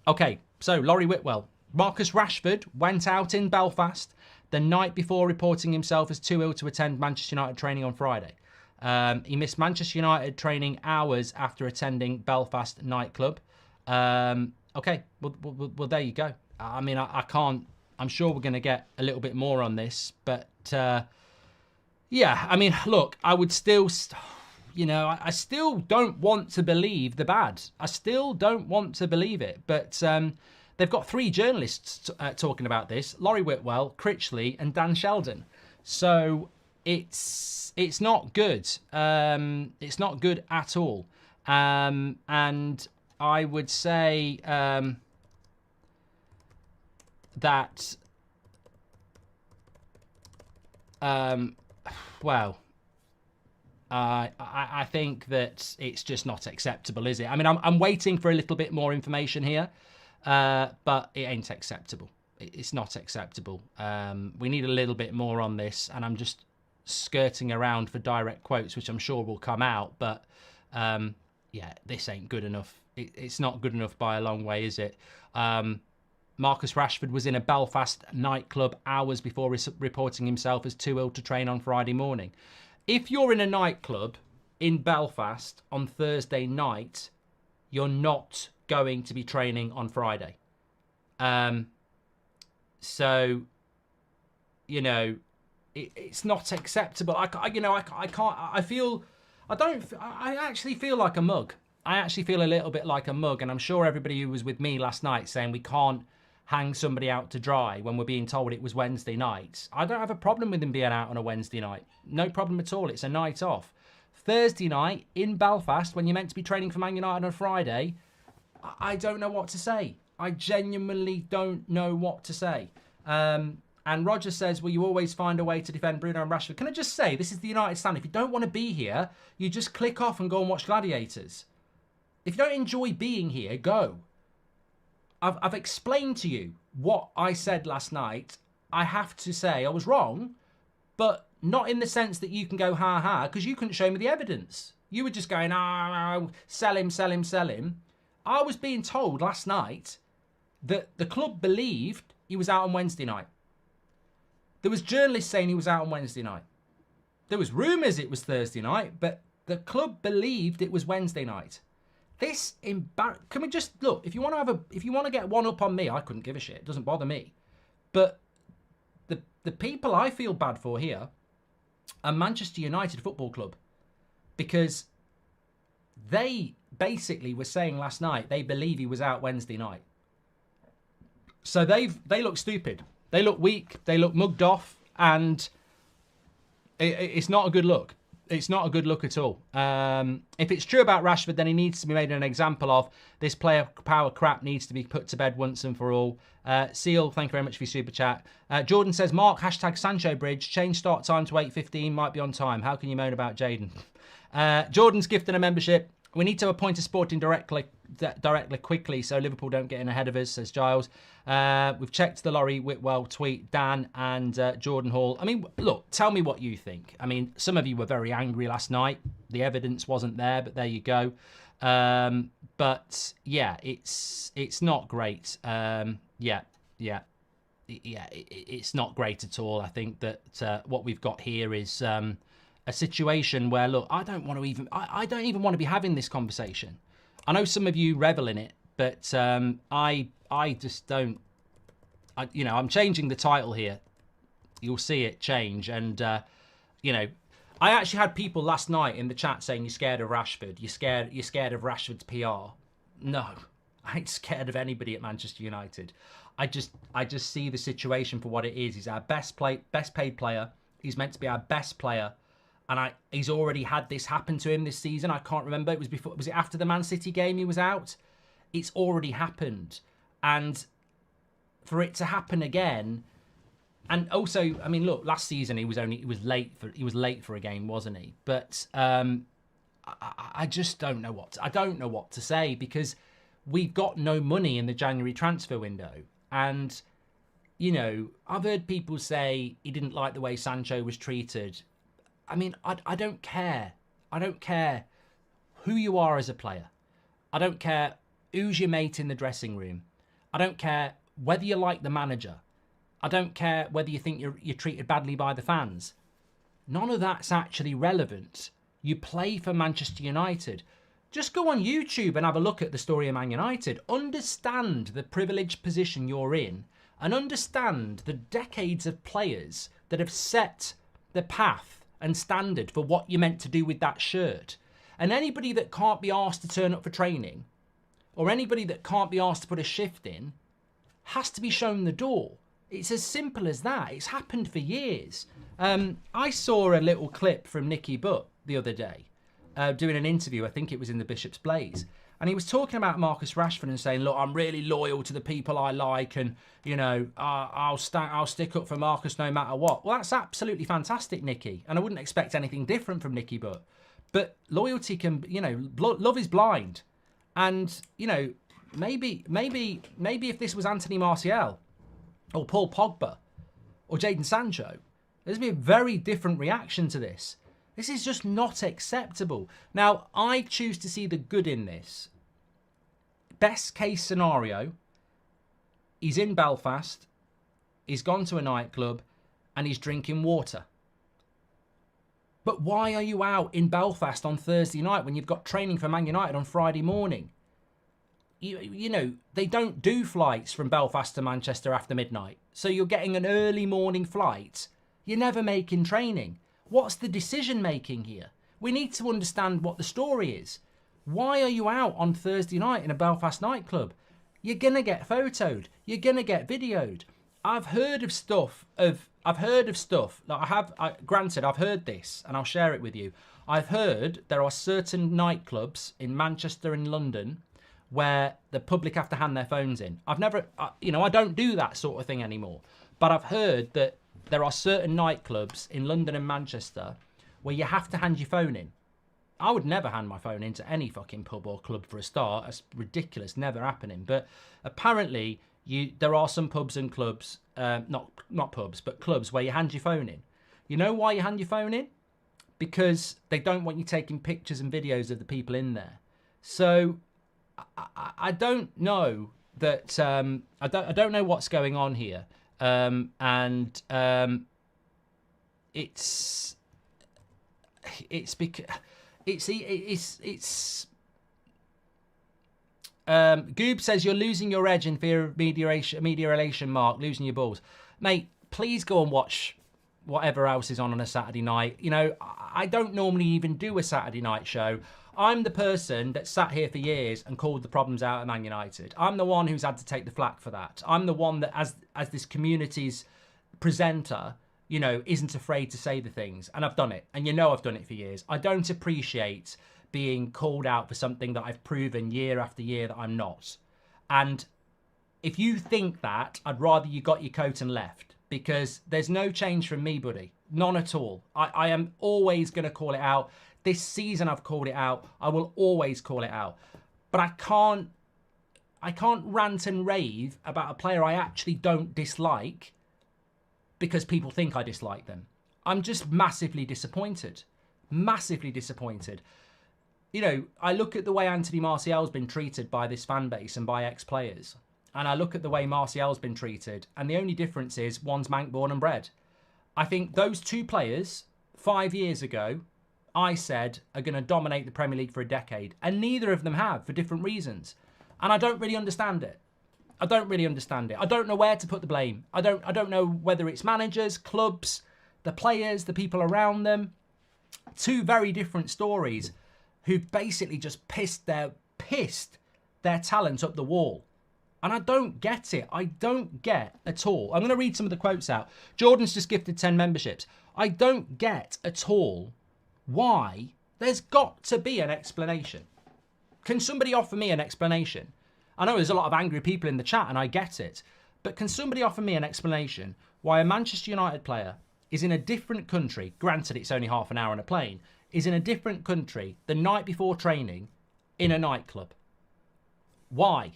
Okay, so Laurie Whitwell. Marcus Rashford went out in Belfast the night before reporting himself as too ill to attend Manchester United training on Friday. He missed Manchester United training hours after attending Belfast nightclub. Okay, well, there you go. I mean, I can't... I'm sure we're going to get a little bit more on this, but yeah, I mean, look, I would still... I still don't want to believe the bad. I still don't want to believe it. But they've got 3 journalists talking about this: Laurie Whitwell, Critchley, and Dan Sheldon. So it's not good. It's not good at all. And I would say that, well... I think that it's just not acceptable, is it? I mean, I'm waiting for a little bit more information here, but it ain't acceptable. It's not acceptable. We need a little bit more on this, and I'm just skirting around for direct quotes, which I'm sure will come out. But yeah, this ain't good enough. It's not good enough by a long way, is it? Marcus Rashford was in a Belfast nightclub hours before reporting himself as too ill to train on Friday morning. If you're in a nightclub in Belfast on Thursday night, you're not going to be training on Friday. So, it's not acceptable. I actually feel like a mug. I actually feel a little bit like a mug, and I'm sure everybody who was with me last night saying we can't hang somebody out to dry when we're being told it was Wednesday night. I don't have a problem with them being out on a Wednesday night. No problem at all. It's a night off. Thursday night in Belfast, when you're meant to be training for Man United on a Friday, I don't know what to say. I genuinely don't know what to say. And Roger says, will you always find a way to defend Bruno and Rashford? Can I just say, this is the United stand. If you don't want to be here, you just click off and go and watch Gladiators. If you don't enjoy being here, go. I've explained to you what I said last night. I have to say I was wrong, but not in the sense that you can go ha-ha, because you couldn't show me the evidence. You were just going, sell him, sell him, sell him. I was being told last night that the club believed he was out on Wednesday night. There was journalists saying he was out on Wednesday night. There was rumours it was Thursday night, but the club believed it was Wednesday night. Can we just look? If you want to get one up on me, I couldn't give a shit. It doesn't bother me. But the people I feel bad for here are Manchester United Football Club, because they basically were saying last night they believe he was out Wednesday night. So they look stupid. They look weak. They look mugged off, and it's not a good look. It's not a good look at all. If it's true about Rashford, then he needs to be made an example of. This player power crap needs to be put to bed once and for all. Seal, thank you very much for your super chat. Jordan says, Mark, hashtag Sancho Bridge, change start time to 8:15, might be on time. How can you moan about Jaden? Jordan's gifted a membership. We need to appoint a sporting directly quickly so Liverpool don't get in ahead of us, says Giles. We've checked the Laurie Whitwell tweet, Dan and Jordan Hall. I mean, look, tell me what you think. I mean, some of you were very angry last night. The evidence wasn't there, but there you go. But yeah, it's not great. It's not great at all. I think that what we've got here is a situation where, look, I don't even want to be having this conversation. I know some of you revel in it, but I just don't. I'm changing the title here. You'll see it change, and I actually had people last night in the chat saying you're scared of Rashford. You're scared of Rashford's PR. No, I ain't scared of anybody at Manchester United. I just see the situation for what it is. He's our best paid player. He's meant to be our best player. And he's already had this happen to him this season. I can't remember. Was it after the Man City game he was out? It's already happened. And for it to happen again, and also, I mean, look, last season he was late for a game, wasn't he? But I just don't know what to say, because we've got no money in the January transfer window. And I've heard people say he didn't like the way Sancho was treated. I mean, I don't care. I don't care who you are as a player. I don't care who's your mate in the dressing room. I don't care whether you like the manager. I don't care whether you think you're treated badly by the fans. None of that's actually relevant. You play for Manchester United. Just go on YouTube and have a look at the story of Man United. Understand the privileged position you're in and understand the decades of players that have set the path and standard for what you're meant to do with that shirt. And anybody that can't be asked to turn up for training or anybody that can't be asked to put a shift in has to be shown the door. It's as simple as that. It's happened for years. I saw a little clip from Nicky Butt the other day doing an interview. I think it was in the Bishop's Blaze. And he was talking about Marcus Rashford and saying, look, I'm really loyal to the people I like and, you know, I'll stick up for Marcus no matter what. Well, that's absolutely fantastic, Nicky. And I wouldn't expect anything different from Nicky Butt. But loyalty can, you know, love is blind. And, you know, maybe if this was Anthony Martial or Paul Pogba or Jadon Sancho, there's been a very different reaction to this. This is just not acceptable. Now, I choose to see the good in this. Best case scenario, he's in Belfast, he's gone to a nightclub, and he's drinking water. But why are you out in Belfast on Thursday night when you've got training for Man United on Friday morning? You know, they don't do flights from Belfast to Manchester after midnight. So you're getting an early morning flight. You're never making training. What's the decision making here? We need to understand what the story is. Why are you out on Thursday night in a Belfast nightclub? You're going to get photoed. You're going to get videoed. I've heard of stuff. Granted, I've heard this and I'll share it with you. I've heard there are certain nightclubs in Manchester and London where the public have to hand their phones in. I don't do that sort of thing anymore. But I've heard that there are certain nightclubs in London and Manchester where you have to hand your phone in. I would never hand my phone into any fucking pub or club for a start. That's ridiculous, never happening. But apparently there are some pubs and clubs, not pubs, but clubs where you hand your phone in. You know why you hand your phone in? Because they don't want you taking pictures and videos of the people in there. So I don't know that I don't know what's going on here. Goobs says you're losing your edge in fear of media relation, Mark, losing your balls. Mate, please go and watch whatever else is on a Saturday night. You know, I don't normally even do a Saturday night show. I'm the person that sat here for years and called the problems out at Man United. I'm the one who's had to take the flak for that. I'm the one that, as this community's presenter, you know, isn't afraid to say the things. And I've done it. And you know I've done it for years. I don't appreciate being called out for something that I've proven year after year that I'm not. And if you think that, I'd rather you got your coat and left. Because there's no change from me, buddy. None at all. I am always going to call it out. This season I've called it out. I will always call it out. But I can't rant and rave about a player I actually don't dislike because people think I dislike them. I'm just massively disappointed. Massively disappointed. You know, I look at the way Anthony Martial's been treated by this fan base and by ex-players. And I look at the way Martial's been treated. And the only difference is one's Manc born and bred. I think those two players, 5 years ago, I said are going to dominate the Premier League for a decade. And neither of them have for different reasons. And I don't really understand it. I don't really understand it. I don't know where to put the blame. I don't know whether it's managers, clubs, the players, the people around them. Two very different stories who've basically just pissed their talent up the wall. And I don't get it. I don't get at all. I'm going to read some of the quotes out. Jordan's just gifted 10 memberships. I don't get at all why. There's got to be an explanation. Can somebody offer me an explanation? I know there's a lot of angry people in the chat and I get it. But can somebody offer me an explanation why a Manchester United player is in a different country, granted it's only half an hour on a plane, is in a different country the night before training in a nightclub? Why?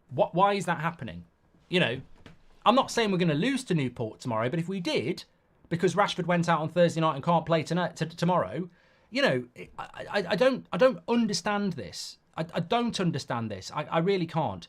Why is that happening? You know, I'm not saying we're going to lose to Newport tomorrow, but if we did, because Rashford went out on Thursday night and can't play tomorrow, you know, I don't understand this. I don't understand this. I really can't.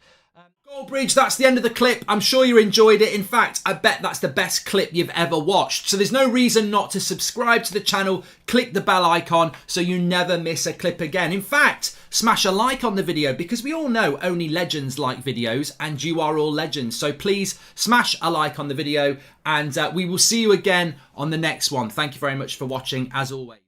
Goldbridge, that's the end of the clip. I'm sure you enjoyed it. In fact, I bet that's the best clip you've ever watched. So there's no reason not to subscribe to the channel, click the bell icon so you never miss a clip again. In fact, smash a like on the video because we all know only legends like videos and you are all legends. So please smash a like on the video and we will see you again on the next one. Thank you very much for watching as always.